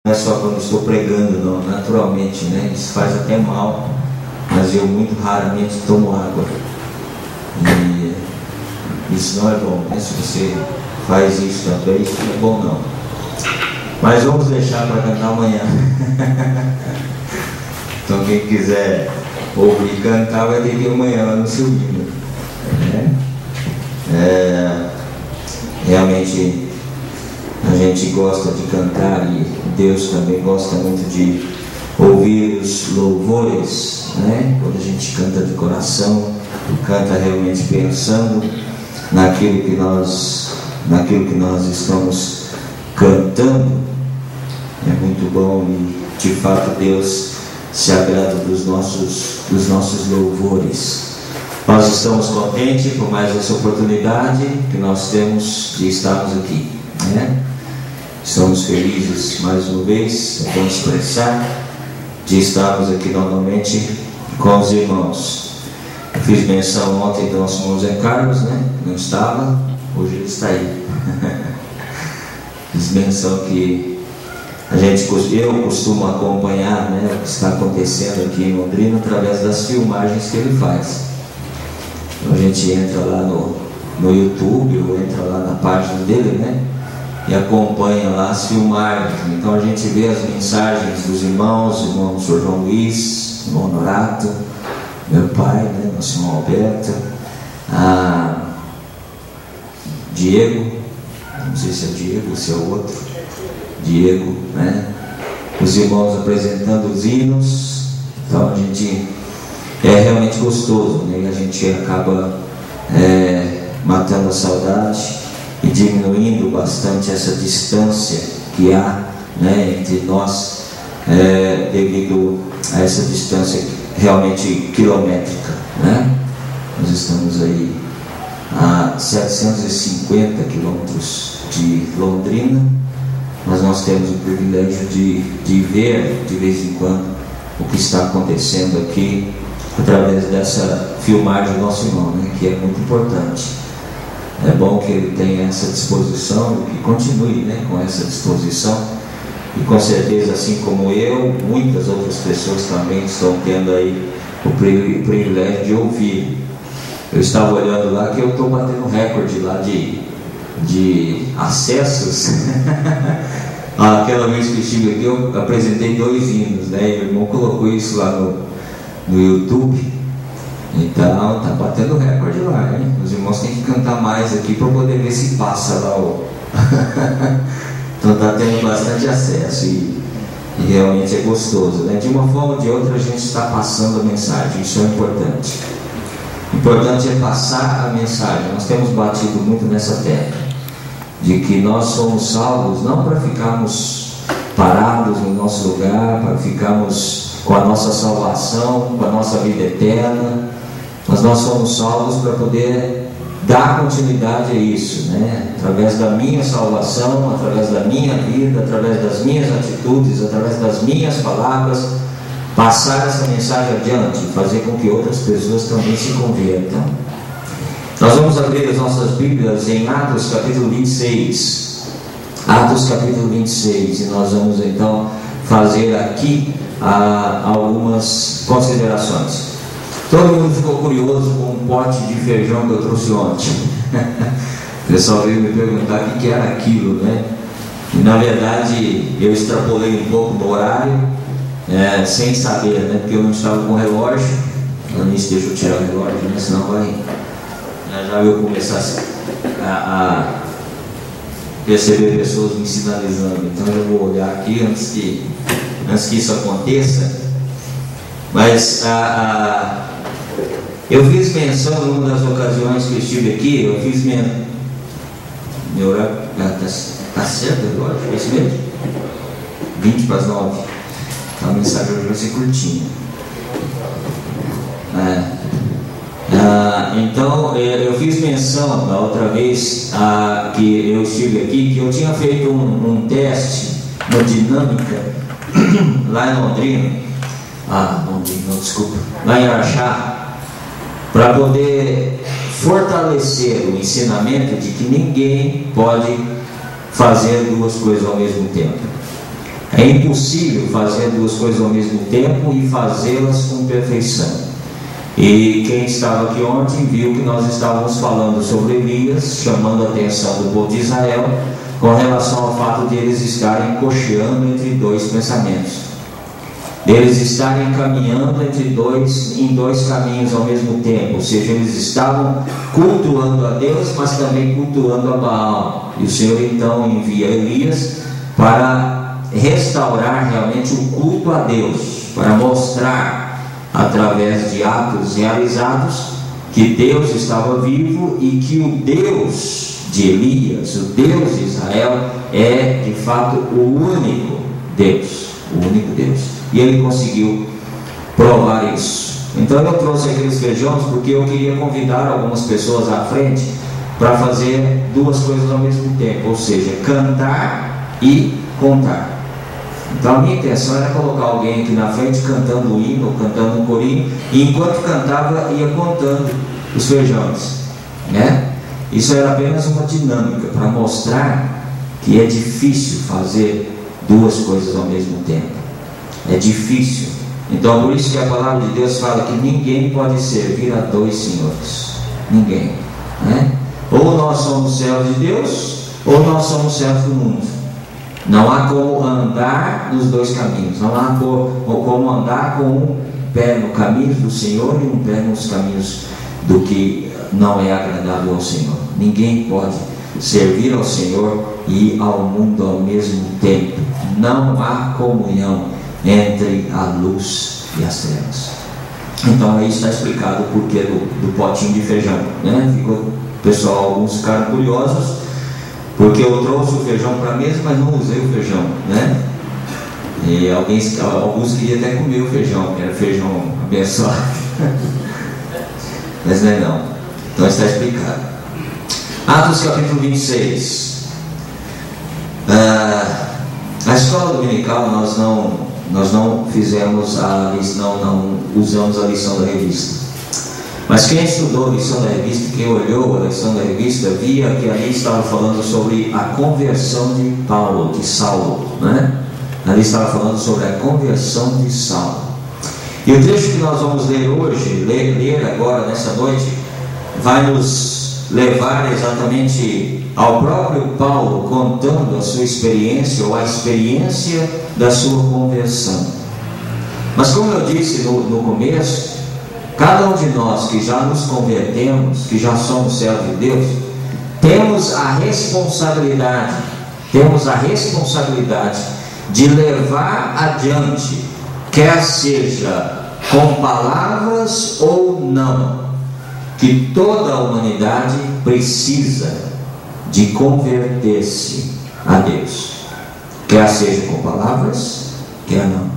Não é só quando estou pregando, não, naturalmente, né? Isso faz até mal, mas eu muito raramente tomo água. E isso não é bom, né? Se você faz isso também, isso não é bom não. Mas vamos deixar para cantar amanhã. Então quem quiser ouvir cantar vai ter que ir amanhã lá no Silvino, né? Realmente a gente gosta de cantar e Deus também gosta muito de ouvir os louvores, né? Quando a gente canta de coração, canta realmente pensando naquilo que nós estamos cantando. É muito bom e de fato Deus se agrada dos nossos louvores. Nós estamos contentes por mais essa oportunidade que nós temos de estarmos aqui, né? Estamos felizes mais uma vez, vamos expressar, de estarmos aqui novamente com os irmãos. Eu fiz menção ontem do nosso irmão Zé Carlos, né? Não estava, hoje ele está aí. Fiz menção que eu costumo acompanhar, né, o que está acontecendo aqui em Londrina através das filmagens que ele faz. Então a gente entra lá no YouTube, ou entra lá na página dele, né, e acompanha lá as filmagens. Então a gente vê as mensagens dos irmãos, o irmão Sr. João Luiz, o irmão Norato, meu pai, né, nosso irmão Alberto, Diego, não sei se é Diego ou se é o outro, Diego, né? Os irmãos apresentando os hinos. Então a gente realmente gostoso, né? E a gente acaba matando a saudade e diminuindo bastante essa distância que há, né, entre nós, devido a essa distância realmente quilométrica, né? Nós estamos aí a 750 quilômetros de Londrina, mas nós temos o privilégio de ver de vez em quando o que está acontecendo aqui através dessa filmagem do nosso irmão, né, que é muito importante. É bom que ele tenha essa disposição e que continue, né, com essa disposição, e com certeza, assim como eu, muitas outras pessoas também estão tendo aí o privilégio de ouvir. Eu estava olhando lá que eu estou batendo recorde lá de acessos. Aquela vez que eu estive aqui, eu apresentei 2 hinos, né? E meu irmão colocou isso lá no YouTube. Então tá batendo recorde lá, hein? Os irmãos têm que cantar mais aqui para poder ver se passa lá o. Então tá tendo bastante acesso e realmente é gostoso, né? De uma forma ou de outra a gente está passando a mensagem, isso é importante. Importante é passar a mensagem. Nós temos batido muito nessa tecla de que nós somos salvos não para ficarmos parados no nosso lugar, para ficarmos com a nossa salvação, com a nossa vida eterna, mas nós somos salvos para poder dar continuidade a isso, né? Através da minha salvação, através da minha vida, através das minhas atitudes, através das minhas palavras, passar essa mensagem adiante, fazer com que outras pessoas também se convertam. Nós vamos abrir as nossas Bíblias em Atos capítulo 26. Atos capítulo 26. E nós vamos então fazer aqui algumas considerações. Todo mundo ficou curioso com um pote de feijão que eu trouxe ontem. O pessoal veio me perguntar o que era aquilo, né? E na verdade eu extrapolei um pouco do horário, sem saber, né? Porque eu não estava com o relógio. Deixa eu tirar o relógio, né? Senão vai. Já eu começar a perceber pessoas me sinalizando. Então eu vou olhar aqui antes que isso aconteça. Mas eu fiz menção em uma das ocasiões que eu estive aqui. Eu fiz menção. Meu horário está certo o relógio? É isso mesmo? 20 para as 9. Então a mensagem hoje vai ser curtinha. Então eu fiz menção da outra vez que eu estive aqui, que eu tinha feito um teste no Dinâmica lá em Londrina, lá em Araxá, para poder fortalecer o ensinamento de que ninguém pode fazer 2 coisas ao mesmo tempo. É impossível fazer duas coisas ao mesmo tempo e fazê-las com perfeição. E quem estava aqui ontem viu que nós estávamos falando sobre Elias, chamando a atenção do povo de Israel com relação ao fato de eles estarem cocheando entre dois pensamentos, deles estarem caminhando em dois caminhos ao mesmo tempo. Ou seja, eles estavam cultuando a Deus, mas também cultuando a Baal. E o Senhor então envia Elias para restaurar realmente o culto a Deus, para mostrar através de atos realizados que Deus estava vivo e que o Deus de Elias, o Deus de Israel, é de fato o único Deus, o único Deus. E ele conseguiu provar isso. Então eu trouxe aqueles feijões porque eu queria convidar algumas pessoas à frente para fazer duas coisas ao mesmo tempo, ou seja, cantar e contar. Então a minha intenção era colocar alguém aqui na frente cantando um hino, cantando um corinho, e enquanto cantava ia contando os feijões, né? Isso era apenas uma dinâmica para mostrar que é difícil fazer duas coisas ao mesmo tempo. É difícil. Então por isso que a palavra de Deus fala que ninguém pode servir a dois senhores. Ninguém, né? Ou nós somos servos de Deus, ou nós somos servos do mundo. Não há como andar nos dois caminhos. Não há como andar com um pé no caminho do Senhor e um pé nos caminhos do que não é agradável ao Senhor. Ninguém pode servir ao Senhor e ao mundo ao mesmo tempo. Não há comunhão entre a luz e as trevas. Então aí está explicado o porquê do potinho de feijão, né? Ficou, pessoal, alguns ficaram curiosos porque eu trouxe o feijão para a mesa, mas não usei o feijão, né? E alguns queriam até comer o feijão, que era feijão abençoado. Mas não é não. Então está explicado. Atos capítulo 26. A escola dominical nós não fizemos não usamos a lição da revista. Mas quem estudou a lição da revista, quem olhou a lição da revista, via que ali estava falando sobre a conversão de Saulo, né? Ali estava falando sobre a conversão de Saulo. E o trecho que nós vamos ler hoje, ler agora nessa noite, vai nos levar exatamente ao próprio Paulo contando a sua experiência ou a experiência da sua conversão. Mas como eu disse no começo, cada um de nós que já nos convertemos, que já somos servos de Deus, temos a responsabilidade de levar adiante, quer seja com palavras ou não, que toda a humanidade precisa de converter-se a Deus, quer seja com palavras, quer não,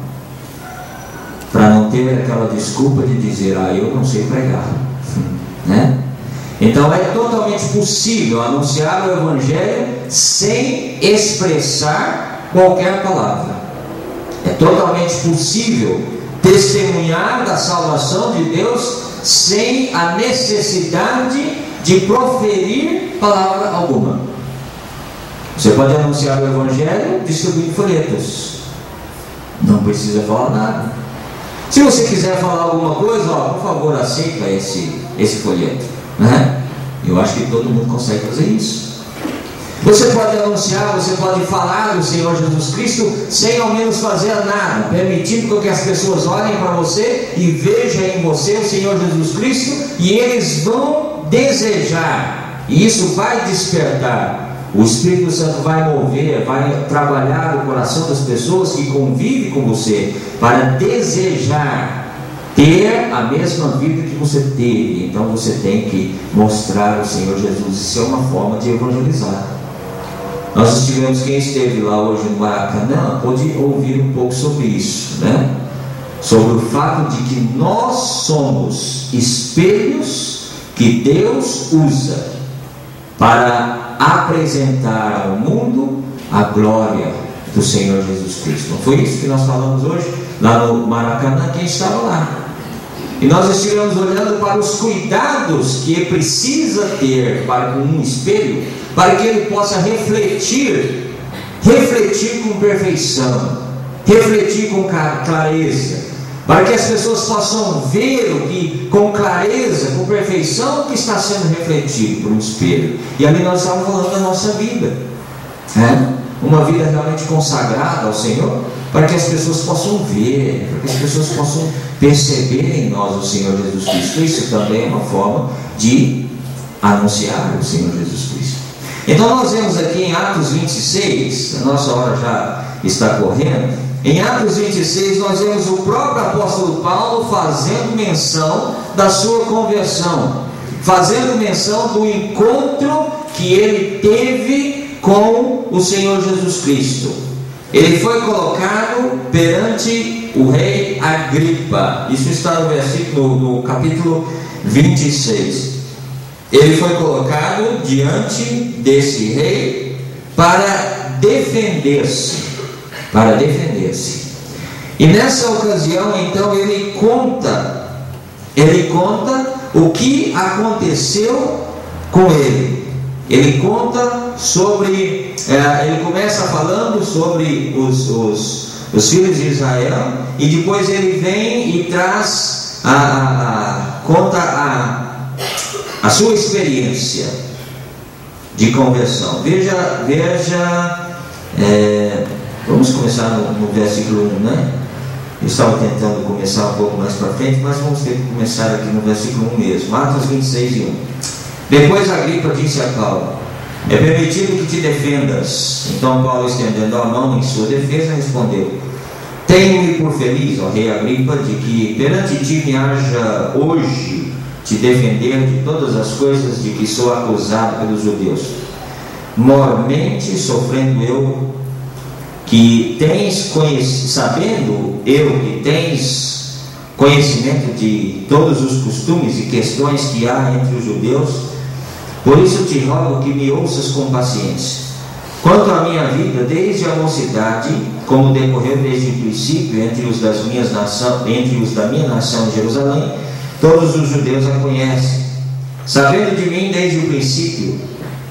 para não ter aquela desculpa de dizer, eu não sei pregar, né? Então é totalmente possível anunciar o Evangelho sem expressar qualquer palavra. É totalmente possível testemunhar da salvação de Deus sem a necessidade de proferir palavra alguma. Você pode anunciar o Evangelho distribuindo folhetos, não precisa falar nada. Se você quiser falar alguma coisa, por favor, aceita esse folheto, né? Eu acho que todo mundo consegue fazer isso. Você pode anunciar, você pode falar do Senhor Jesus Cristo sem ao menos fazer nada, permitindo que as pessoas olhem para você e vejam em você o Senhor Jesus Cristo, e eles vão desejar, e isso vai despertar. O Espírito Santo vai mover, vai trabalhar o coração das pessoas que convivem com você para desejar ter a mesma vida que você teve. Então você tem que mostrar o Senhor Jesus. Isso é uma forma de evangelizar. Nós estivemos, quem esteve lá hoje no Maracanã pôde ouvir um pouco sobre isso, né? Sobre o fato de que nós somos espelhos que Deus usa para apresentar ao mundo a glória do Senhor Jesus Cristo. Não foi isso que nós falamos hoje lá no Maracanã? Quem estava lá? E nós estivemos olhando para os cuidados que ele precisa ter para um espelho, para que ele possa refletir com perfeição refletir com clareza, para que as pessoas possam ver o que, com clareza, com perfeição, o que está sendo refletido por um espelho. E ali nós estamos falando da nossa vida, uma vida realmente consagrada ao Senhor, para que as pessoas possam ver, para que as pessoas possam perceber em nós o Senhor Jesus Cristo. Isso também é uma forma de anunciar o Senhor Jesus Cristo. Então nós vemos aqui em Atos 26, a nossa hora já está correndo. Em Atos 26 nós vemos o próprio apóstolo Paulo fazendo menção da sua conversão, fazendo menção do encontro que ele teve com o Senhor Jesus Cristo. Ele foi colocado perante o rei Agripa. Isso está no versículo, no capítulo 26. Ele foi colocado diante desse rei para defender-se. E nessa ocasião, então, ele conta o que aconteceu com ele. Ele conta sobre, ele começa falando sobre os filhos de Israel, e depois ele vem e traz conta a sua experiência de conversão. Veja, vamos começar no versículo 1, né? Eu estava tentando começar um pouco mais para frente, mas vamos ter que começar aqui no versículo 1 mesmo. Atos 26 e 1. Depois Agripa disse a Paulo: é permitido que te defendas. Então Paulo, estendendo a mão em sua defesa, respondeu: tenho-me por feliz, ó rei Agripa, de que perante ti me haja hoje te defender de todas as coisas de que sou acusado pelos judeus, mormente sofrendo eu, que tens sabendo eu que tens conhecimento de todos os costumes e questões que há entre os judeus. Por isso te rogo que me ouças com paciência. Quanto à minha vida, desde a mocidade, como decorreu desde o princípio entre os da minha nação em Jerusalém, todos os judeus a conhecem, sabendo de mim desde o princípio,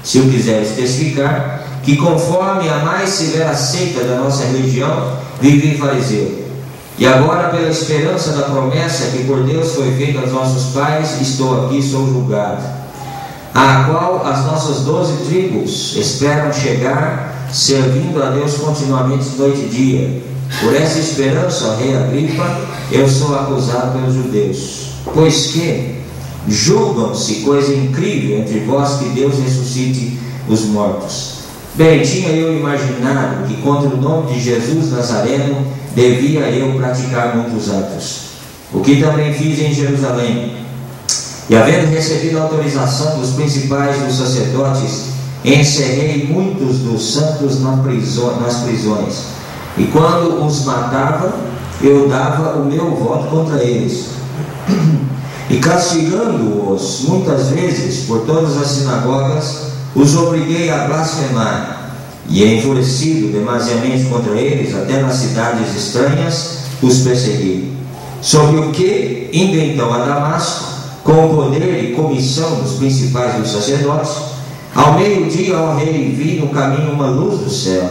se o quiseres testificar, que conforme a mais severa seita da nossa religião, vivi fariseu. E agora, pela esperança da promessa que por Deus foi feita aos nossos pais, estou aqui, sou julgado, a qual as nossas 12 tribos esperam chegar, servindo a Deus continuamente noite e dia. Por essa esperança, ó rei Agripa, eu sou acusado pelos judeus, pois que julgam-se coisa incrível entre vós que Deus ressuscite os mortos. Bem, tinha eu imaginado que contra o nome de Jesus Nazareno devia eu praticar muitos atos, o que também fiz em Jerusalém. E havendo recebido a autorização dos principais dos sacerdotes, encerrei muitos dos santos nas prisões, e quando os matava, eu dava o meu voto contra eles, e castigando-os muitas vezes por todas as sinagogas, os obriguei a blasfemar, e enfurecido demasiadamente contra eles, até nas cidades estranhas, os persegui. Sobre o que, indo então a Damasco, com o poder e comissão dos principais dos sacerdotes, ao meio-dia, ó rei, vi no caminho uma luz do céu,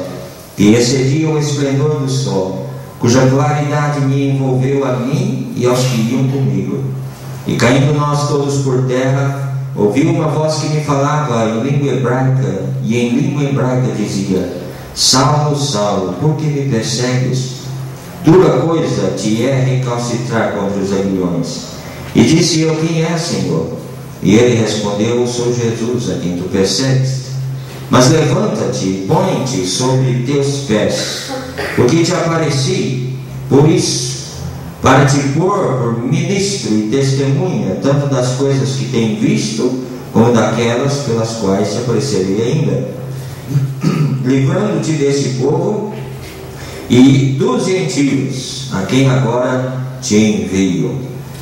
que excedia o esplendor do sol, cuja claridade me envolveu a mim e aos que iam comigo. E caindo nós todos por terra, ouvi uma voz que me falava em língua hebraica, e em língua hebraica dizia: Saulo, Saulo, por que me persegues? Dura coisa te é recalcitrar contra os aguilhões. E disse eu: quem é, Senhor? E ele respondeu: sou Jesus, a quem tu persegues. Mas levanta-te e põe-te sobre teus pés, porque te apareci, por isso, para te pôr por ministro e testemunha, tanto das coisas que tem visto, como daquelas pelas quais te aparecerei ainda, livrando-te desse povo e dos gentios, a quem agora te envio.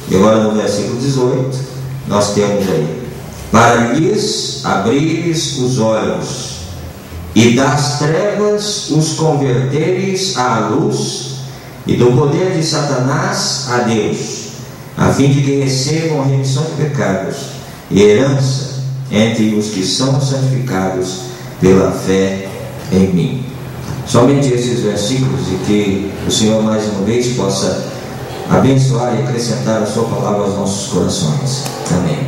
E agora no versículo 18, nós temos aí: para lhes abrires os olhos, e das trevas os converteres à luz, e do poder de Satanás a Deus, a fim de que recebam a remissão de pecados e herança entre os que são santificados pela fé em mim. somente esses versículos e que o Senhor mais uma vez possa abençoar e acrescentar a sua palavra aos nossos corações. Amém.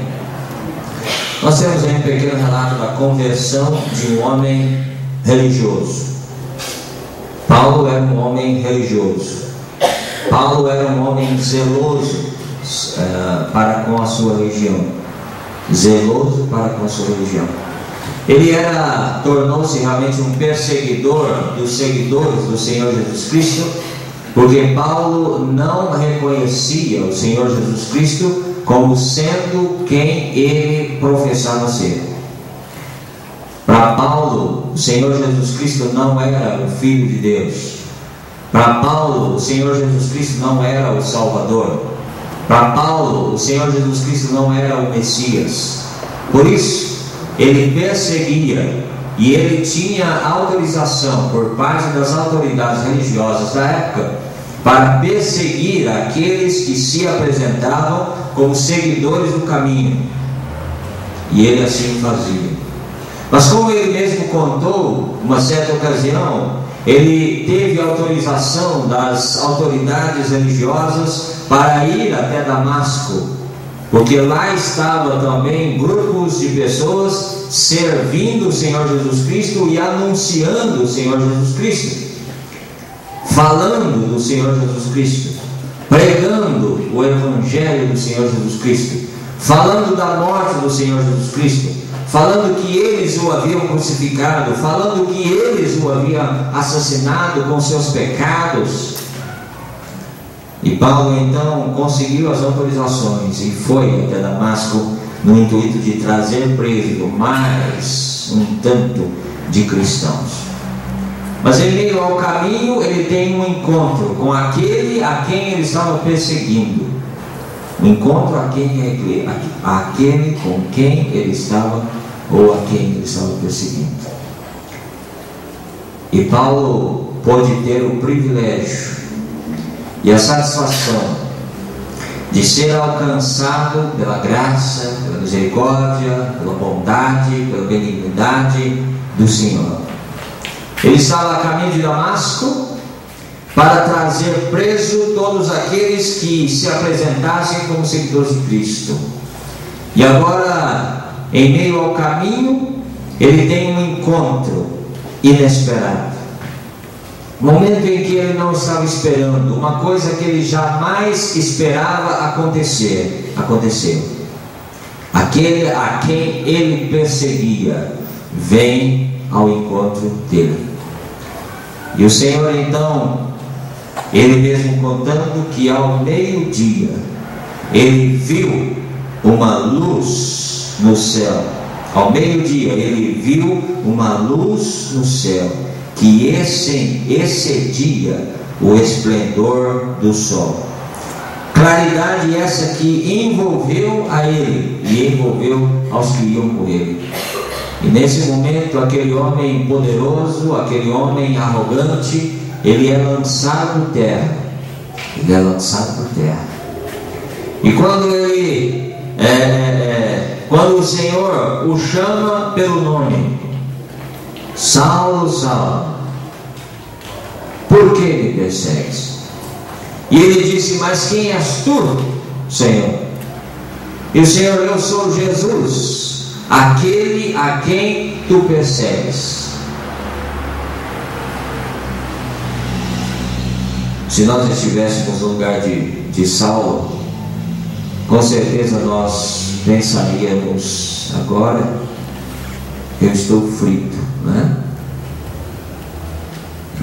Nós temos aí um pequeno relato da conversão de um homem religioso. Paulo era um homem religioso. Paulo era um homem zeloso para com a sua religião. Zeloso para com a sua religião. Ele tornou-se realmente um perseguidor dos seguidores do Senhor Jesus Cristo, porque Paulo não reconhecia o Senhor Jesus Cristo como sendo quem ele professava ser. Para Paulo, o Senhor Jesus Cristo não era o Filho de Deus. Para Paulo, o Senhor Jesus Cristo não era o Salvador. Para Paulo, o Senhor Jesus Cristo não era o Messias. Por isso, ele perseguia e ele tinha autorização por parte das autoridades religiosas da época para perseguir aqueles que se apresentavam como seguidores do caminho. E ele assim fazia. Mas como ele mesmo contou, uma certa ocasião, ele teve autorização das autoridades religiosas para ir até Damasco, porque lá estavam também grupos de pessoas servindo o Senhor Jesus Cristo e anunciando o Senhor Jesus Cristo, falando do Senhor Jesus Cristo, pregando o Evangelho do Senhor Jesus Cristo, falando da morte do Senhor Jesus Cristo, falando que eles o haviam crucificado, falando que eles o haviam assassinado com seus pecados. E Paulo então conseguiu as autorizações e foi até Damasco no intuito de trazer preso mais um tanto de cristãos. Mas em meio ao caminho ele tem um encontro com aquele a quem ele estava perseguindo. Um encontro aquele com quem ele estava ou a quem ele estava perseguindo. E Paulo pôde ter o privilégio e a satisfação de ser alcançado pela graça, pela misericórdia, pela bondade, pela benignidade do Senhor. Ele estava a caminho de Damasco para trazer preso todos aqueles que se apresentassem como seguidores de Cristo. E agora, em meio ao caminho, ele tem um encontro inesperado. Momento em que ele não estava esperando, uma coisa que ele jamais esperava acontecer, aconteceu. Aquele a quem ele perseguia vem ao encontro dele. E o Senhor então, ele mesmo contando que ao meio-dia ele viu uma luz no céu. Ao meio-dia ele viu uma luz no céu que excedia o esplendor do sol. Claridade essa que envolveu a ele e envolveu aos que iam com ele. E nesse momento aquele homem poderoso, aquele homem arrogante, ele é lançado por terra. Ele é lançado por terra. E quando quando o Senhor o chama pelo nome, Saulo, Saulo, por que me persegues? E ele disse, mas quem és tu, Senhor? E o Senhor, eu sou Jesus, aquele a quem tu persegues. Se nós estivéssemos no lugar de Saulo, com certeza nós pensaríamos, agora eu estou frito, né?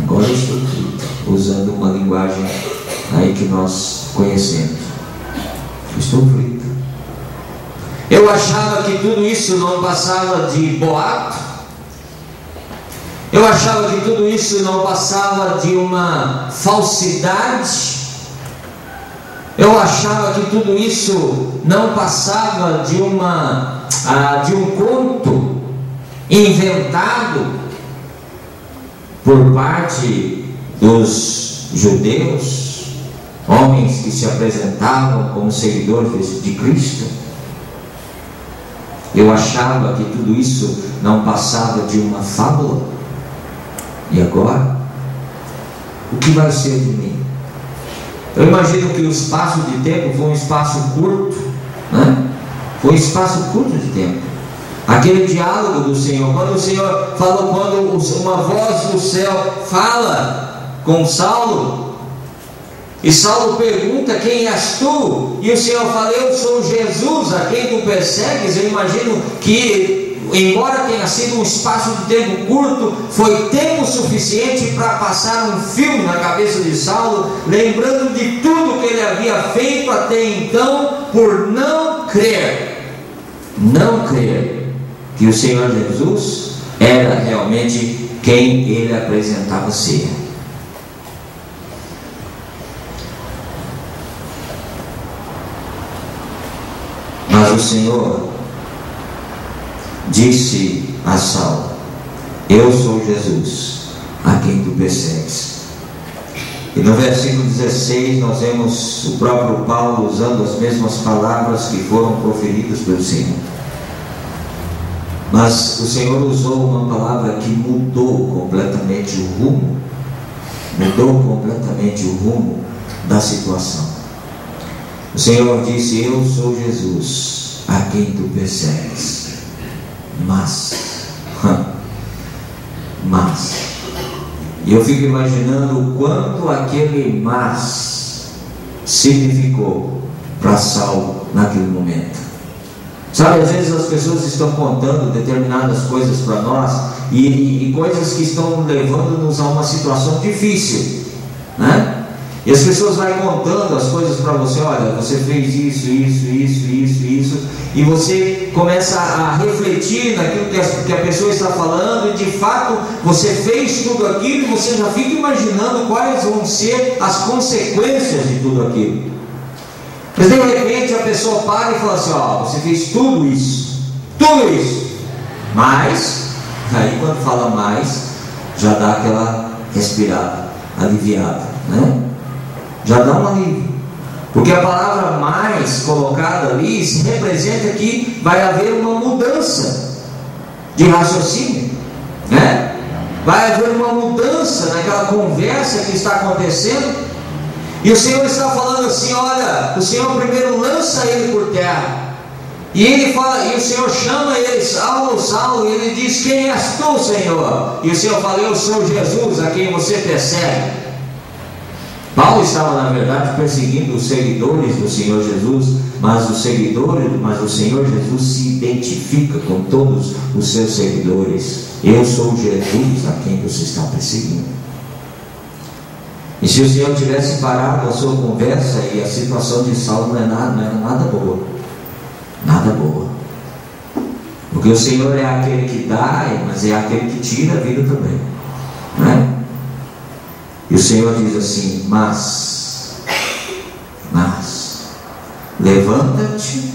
Agora eu estou frito, usando uma linguagem aí que nós conhecemos. Eu estou frito. Eu achava que tudo isso não passava de boato. Eu achava que tudo isso não passava de uma falsidade. Eu achava que tudo isso não passava de um conto inventado por parte dos judeus, homens que se apresentavam como seguidores de Cristo. Eu achava que tudo isso não passava de uma fábula. E agora O que vai ser de mim? Eu imagino que o espaço de tempo foi um espaço curto, né? Foi um espaço curto de tempo. Aquele diálogo do Senhor, quando o Senhor falou, quando uma voz do céu fala com Saulo, e Saulo pergunta: quem és tu? E o Senhor fala: eu sou Jesus, a quem tu persegues. Eu imagino que, embora tenha sido um espaço de tempo curto, foi tempo suficiente para passar um filme na cabeça de Saulo, lembrando de tudo que ele havia feito até então, por não crer que o Senhor Jesus era realmente quem ele apresentava ser. Mas o Senhor disse a Saulo: eu sou Jesus, a quem tu persegues. E no versículo 16 nós vemos o próprio Paulo usando as mesmas palavras que foram proferidas pelo Senhor. Mas o Senhor usou uma palavra que mudou completamente o rumo da situação. O Senhor disse: eu sou Jesus, a quem tu persegues. Mas, e eu fico imaginando o quanto aquele mas significou para Saulo naquele momento. Sabe, às vezes as pessoas estão contando determinadas coisas para nós e coisas que estão levando-nos a uma situação difícil, né? E as pessoas vão contando as coisas para você: olha, você fez isso, e você começa a refletir naquilo que a pessoa está falando, e de fato você fez tudo aquilo, e você já fica imaginando quais vão ser as consequências de tudo aquilo. Mas de repente a pessoa para e fala assim: ó, você fez tudo isso, mas, aí quando fala mais, já dá aquela respirada, aliviada, né? Já dá um alívio, porque a palavra mais colocada ali se representa que vai haver uma mudança de raciocínio, né? Vai haver uma mudança naquela conversa que está acontecendo, e o Senhor está falando assim: olha, o Senhor primeiro lança ele por terra, e ele fala, e o Senhor chama ele: Saulo, Saulo, e ele diz: quem és tu, Senhor? E o Senhor fala: eu sou Jesus, a quem você persegue. Paulo estava, na verdade, perseguindo os seguidores do Senhor Jesus, mas o Senhor Jesus se identifica com todos os seus seguidores. Eu sou Jesus, a quem você está perseguindo. E se o Senhor tivesse parado a sua conversa, e a situação de Saulo não era nada boa, porque o Senhor é aquele que dá, mas é aquele que tira a vida também, não é? E o Senhor diz assim: mas levanta-te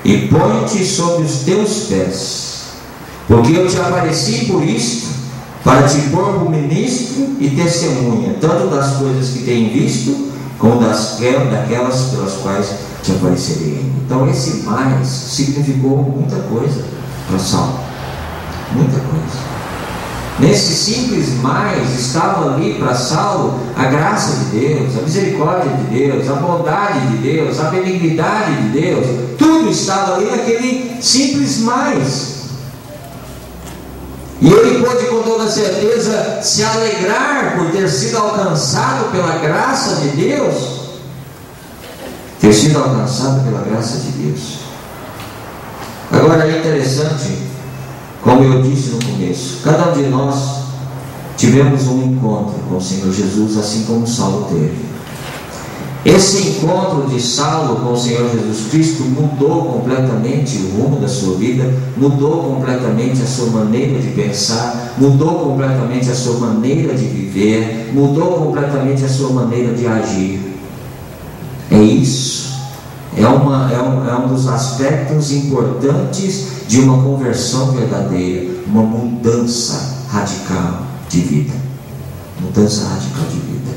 e põe-te sobre os teus pés, porque eu te apareci por isto, para te pôr como ministro e testemunha, tanto das coisas que tenho visto, como daquelas pelas quais te aparecerei. Então esse mais significou muita coisa para Saulo, muita coisa. Nesse simples mais estava ali para Saulo a graça de Deus, a misericórdia de Deus, a bondade de Deus, a benignidade de Deus. Tudo estava ali naquele simples mais. E ele pôde com toda certeza se alegrar por ter sido alcançado pela graça de Deus. Ter sido alcançado pela graça de Deus. Agora é interessante, como eu disse no começo, cada um de nós tivemos um encontro com o Senhor Jesus, assim como Saulo teve. Esse encontro de Saulo com o Senhor Jesus Cristo mudou completamente o rumo da sua vida, mudou completamente a sua maneira de pensar, mudou completamente a sua maneira de viver, mudou completamente a sua maneira de agir. É isso. É um dos aspectos importantes de uma conversão verdadeira, uma mudança radical de vida. Mudança radical de vida.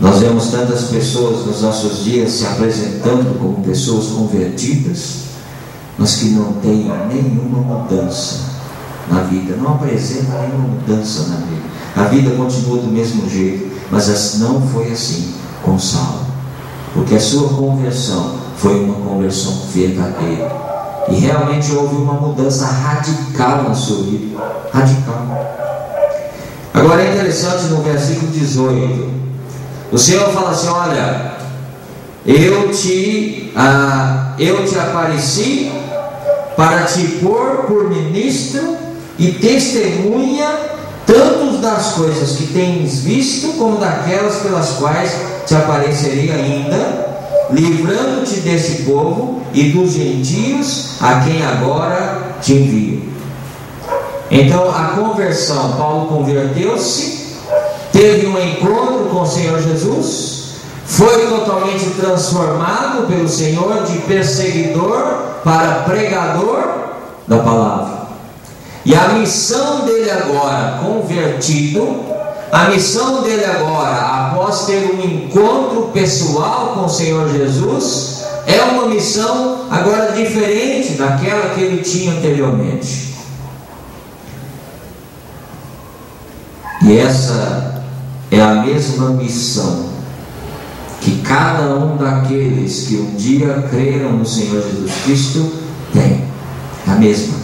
Nós vemos tantas pessoas nos nossos dias se apresentando como pessoas convertidas, mas que não têm nenhuma mudança na vida, não apresentam nenhuma mudança na vida. a vida continua do mesmo jeito. Mas não foi assim com Saulo, porque a sua conversão foi uma conversão verdadeira, e realmente houve uma mudança radical na sua vida, radical. Agora é interessante, no versículo 18, o Senhor fala assim: olha, eu te apareci para te pôr por ministro e testemunha tanto das coisas que tens visto, como daquelas pelas quais te aparecerei ainda, livrando-te desse povo e dos gentios a quem agora te envio. Então, a conversão, Paulo converteu-se, teve um encontro com o Senhor Jesus, foi totalmente transformado pelo Senhor de perseguidor para pregador da palavra. E a missão dele agora, convertido, a missão dele agora, após ter um encontro pessoal com o Senhor Jesus, é uma missão agora diferente daquela que ele tinha anteriormente. E essa é a mesma missão que cada um daqueles que um dia creram no Senhor Jesus Cristo tem. A mesma.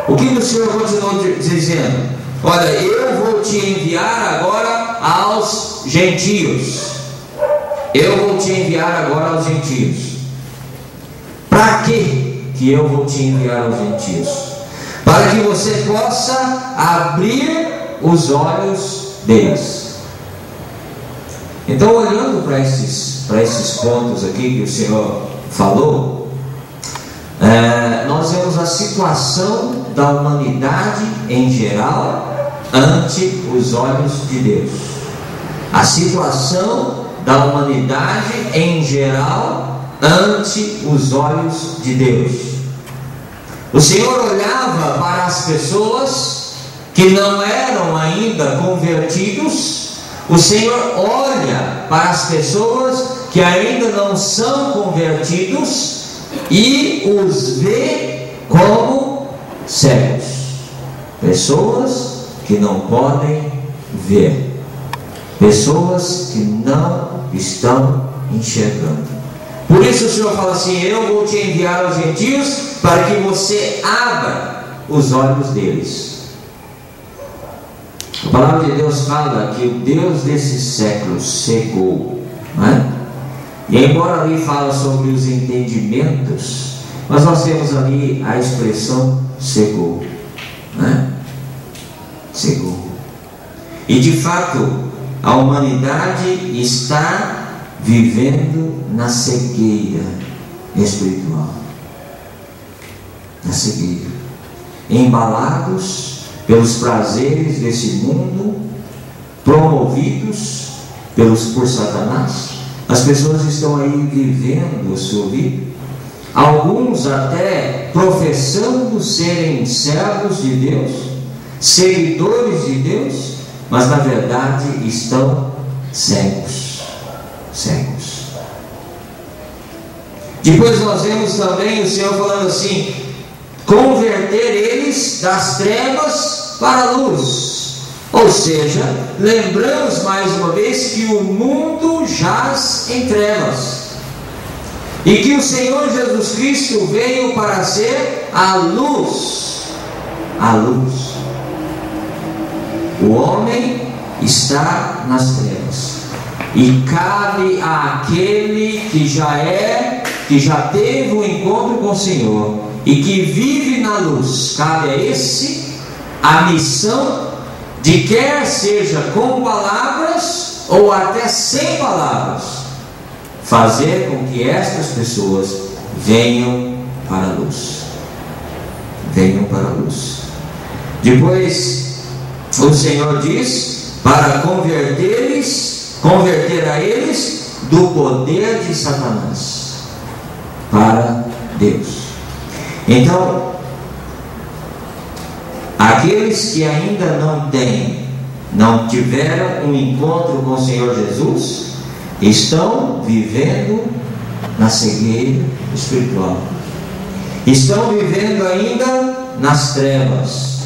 O que o Senhor continuou dizendo? Olha, eu vou te enviar agora aos gentios. Eu vou te enviar agora aos gentios. Para que eu vou te enviar aos gentios? Para que você possa abrir os olhos deles. Então, olhando para esses pontos aqui que o Senhor falou, nós vemos a situação da humanidade em geral ante os olhos de Deus. A situação da humanidade em geral ante os olhos de Deus. O Senhor olhava para as pessoas que não eram ainda convertidos. O Senhor olha para as pessoas que ainda não são convertidos e os vê como cegos, pessoas que não podem ver, pessoas que não estão enxergando. Por isso o Senhor fala assim: eu vou te enviar aos gentios para que você abra os olhos deles. A palavra de Deus fala que o Deus desse século cegou, não é? E embora ali fala sobre os entendimentos, mas nós temos ali a expressão cegou, né? Cegou. E de fato, a humanidade está vivendo na cegueira espiritual. Na cegueira. Embalados pelos prazeres desse mundo, promovidos por Satanás. As pessoas estão aí vivendo a sua vida, alguns até professando serem servos de Deus, seguidores de Deus, mas na verdade estão cegos. Depois nós vemos também o Senhor falando assim: converter eles das trevas para a luz. Ou seja, lembramos mais uma vez que o mundo jaz em trevas e que o Senhor Jesus Cristo veio para ser a luz. A luz. O homem está nas trevas e cabe àquele que já teve um encontro com o Senhor e que vive na luz, cabe a esse a missão de, quer seja com palavras ou até sem palavras, fazer com que estas pessoas venham para a luz. Venham para a luz. Depois o Senhor diz para converter a eles do poder de Satanás para Deus. Então, aqueles que ainda não tiveram um encontro com o Senhor Jesus, estão vivendo na cegueira espiritual, estão vivendo ainda nas trevas,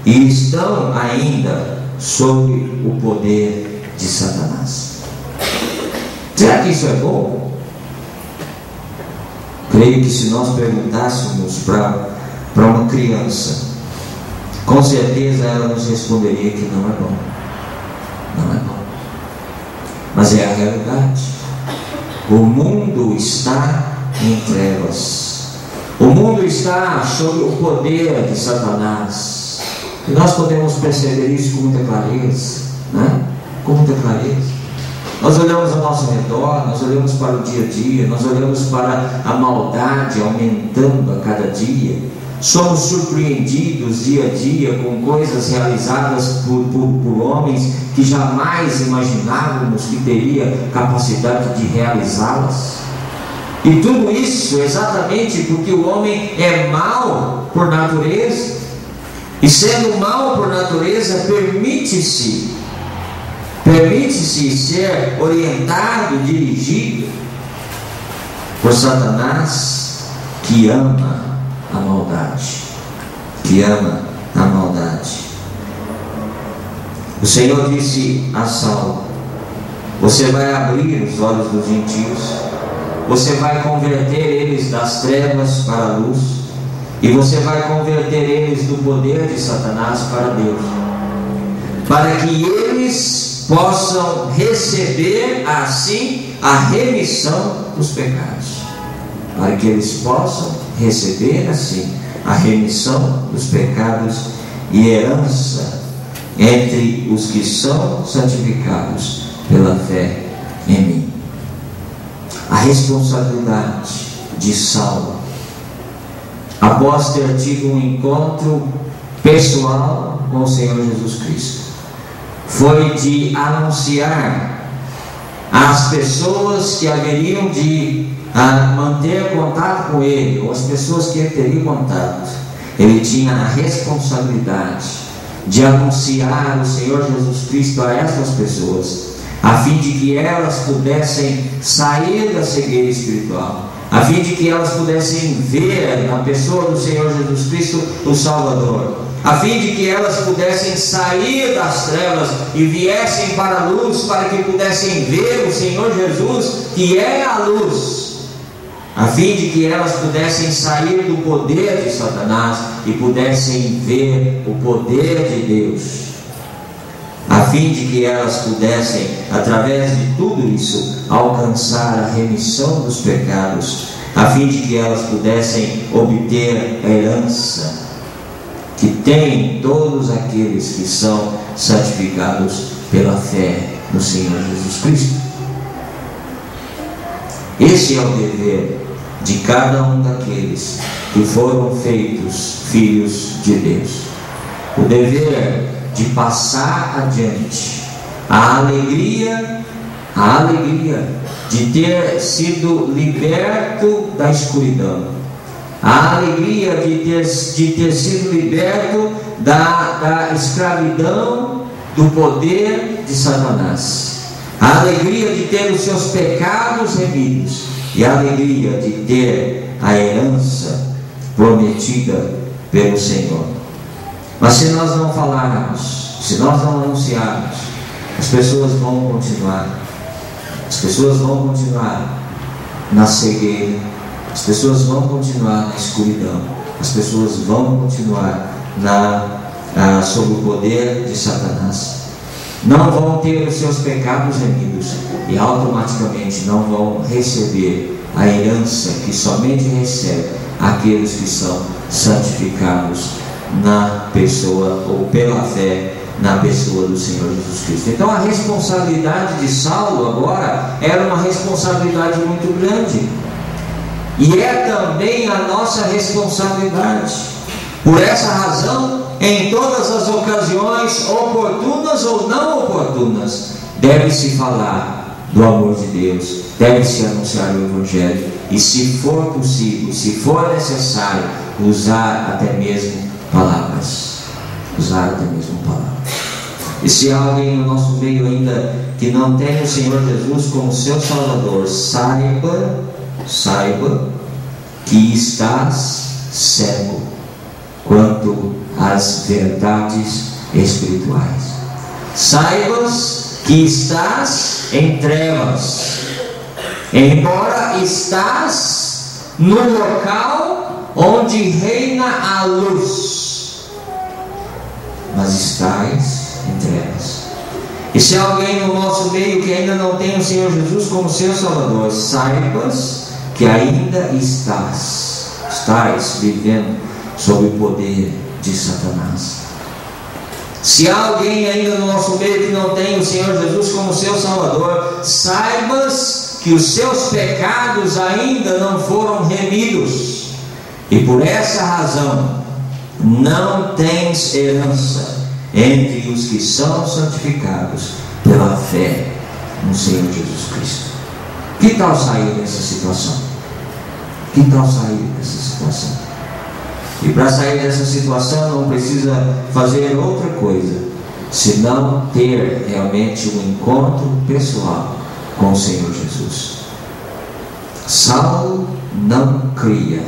e estão ainda sobre o poder de Satanás. Será que isso é bom? Creio que se nós perguntássemos para uma criança, com certeza ela nos responderia que não é bom. Não é bom. Mas é a realidade. O mundo está em trevas. O mundo está sob o poder de Satanás. E nós podemos perceber isso com muita clareza, né? Com muita clareza. Nós olhamos ao nosso redor, nós olhamos para o dia a dia, nós olhamos para a maldade aumentando a cada dia. Somos surpreendidos dia a dia com coisas realizadas por homens que jamais imaginávamos que teria capacidade de realizá-las. E tudo isso exatamente porque o homem é mau por natureza. E sendo mau por natureza, permite-se ser orientado, dirigido por Satanás, que ama a maldade, que ama a maldade. O Senhor disse a Saulo: você vai abrir os olhos dos gentios, você vai converter eles das trevas para a luz, e você vai converter eles do poder de Satanás para Deus, para que eles possam receber assim a remissão dos pecados, para que eles possam receber assim a remissão dos pecados e herança entre os que são santificados pela fé em mim. A responsabilidade de Saulo, após ter tido um encontro pessoal com o Senhor Jesus Cristo, foi de anunciar às pessoas que haveriam de manter contato com ele, ou as pessoas que ele teria contato. Ele tinha a responsabilidade de anunciar o Senhor Jesus Cristo a essas pessoas, a fim de que elas pudessem sair da cegueira espiritual, a fim de que elas pudessem ver na pessoa do Senhor Jesus Cristo o Salvador, a fim de que elas pudessem sair das trevas e viessem para a luz, para que pudessem ver o Senhor Jesus, que é a luz, a fim de que elas pudessem sair do poder de Satanás e pudessem ver o poder de Deus, a fim de que elas pudessem, através de tudo isso, alcançar a remissão dos pecados, a fim de que elas pudessem obter a herança que tem todos aqueles que são santificados pela fé no Senhor Jesus Cristo. Esse é o dever de cada um daqueles que foram feitos filhos de Deus. O dever de passar adiante a alegria de ter sido liberto da escuridão, a alegria de ter sido liberto da escravidão do poder de Satanás, a alegria de ter os seus pecados remidos e a alegria de ter a herança prometida pelo Senhor. Mas se nós não falarmos, se nós não anunciarmos, as pessoas vão continuar na cegueira, as pessoas vão continuar na escuridão, as pessoas vão continuar sob o poder de Satanás, não vão ter os seus pecados remidos e automaticamente não vão receber a herança que somente recebe aqueles que são santificados na pessoa ou pela fé na pessoa do Senhor Jesus Cristo. Então a responsabilidade de Saulo agora era uma responsabilidade muito grande, e é também a nossa responsabilidade. Por essa razão, em todas as ocasiões, oportunas ou não oportunas, deve-se falar do amor de Deus, deve-se anunciar o Evangelho, e se for possível, se for necessário, usar até mesmo palavras. E se há alguém no nosso meio ainda que não tem o Senhor Jesus como seu Salvador, saiba que estás cego quanto às verdades espirituais. saibas que estás em trevas, embora estás no local onde reina a luz, mas estás em trevas. E se há alguém no nosso meio que ainda não tem o Senhor Jesus como seu Salvador, saibas que ainda estás vivendo sob o poder de Satanás. Se há alguém ainda no nosso meio que não tem o Senhor Jesus como seu Salvador, saibas que os seus pecados ainda não foram remidos, e por essa razão não tens herança entre os que são santificados pela fé no Senhor Jesus Cristo. Que tal sair dessa situação? Que tal sair dessa situação? E para sair dessa situação não precisa fazer outra coisa senão ter realmente um encontro pessoal com o Senhor Jesus. Saulo não cria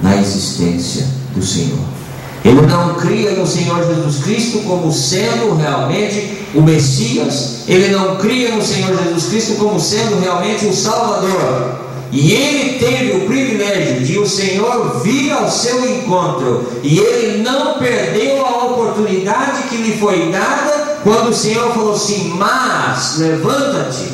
na existência do Senhor. Ele não cria no Senhor Jesus Cristo como sendo realmente o Messias. Ele não cria no Senhor Jesus Cristo como sendo realmente o Salvador. E ele teve o privilégio de o Senhor vir ao seu encontro, e ele não perdeu a oportunidade que lhe foi dada quando o Senhor falou assim: mas levanta-te.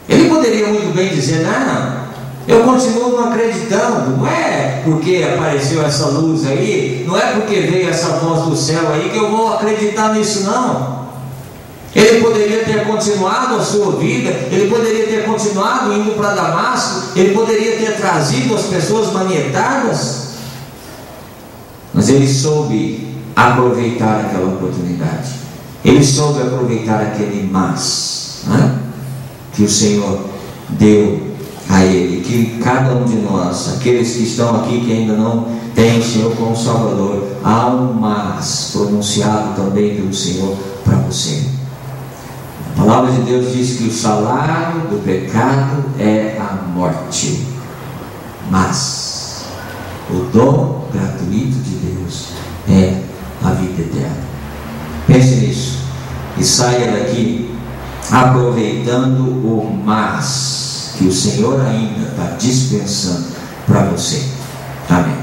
Ele poderia muito bem dizer: não, eu continuo não acreditando. Não é porque apareceu essa luz aí, não é porque veio essa voz do céu aí que eu vou acreditar nisso, não. Ele poderia ter continuado a sua vida, ele poderia ter continuado indo para Damasco, ele poderia ter trazido as pessoas manietadas, mas ele soube aproveitar aquela oportunidade. Ele soube aproveitar aquele né, que o Senhor deu a ele. Que cada um de nós, aqueles que estão aqui que ainda não têm o Senhor como Salvador, há um mas pronunciado também pelo Senhor para você. A palavra de Deus diz que o salário do pecado é a morte, mas o dom gratuito de Deus é a vida eterna. Pense nisso e saia daqui aproveitando o mas que o Senhor ainda está dispensando para você. Amém.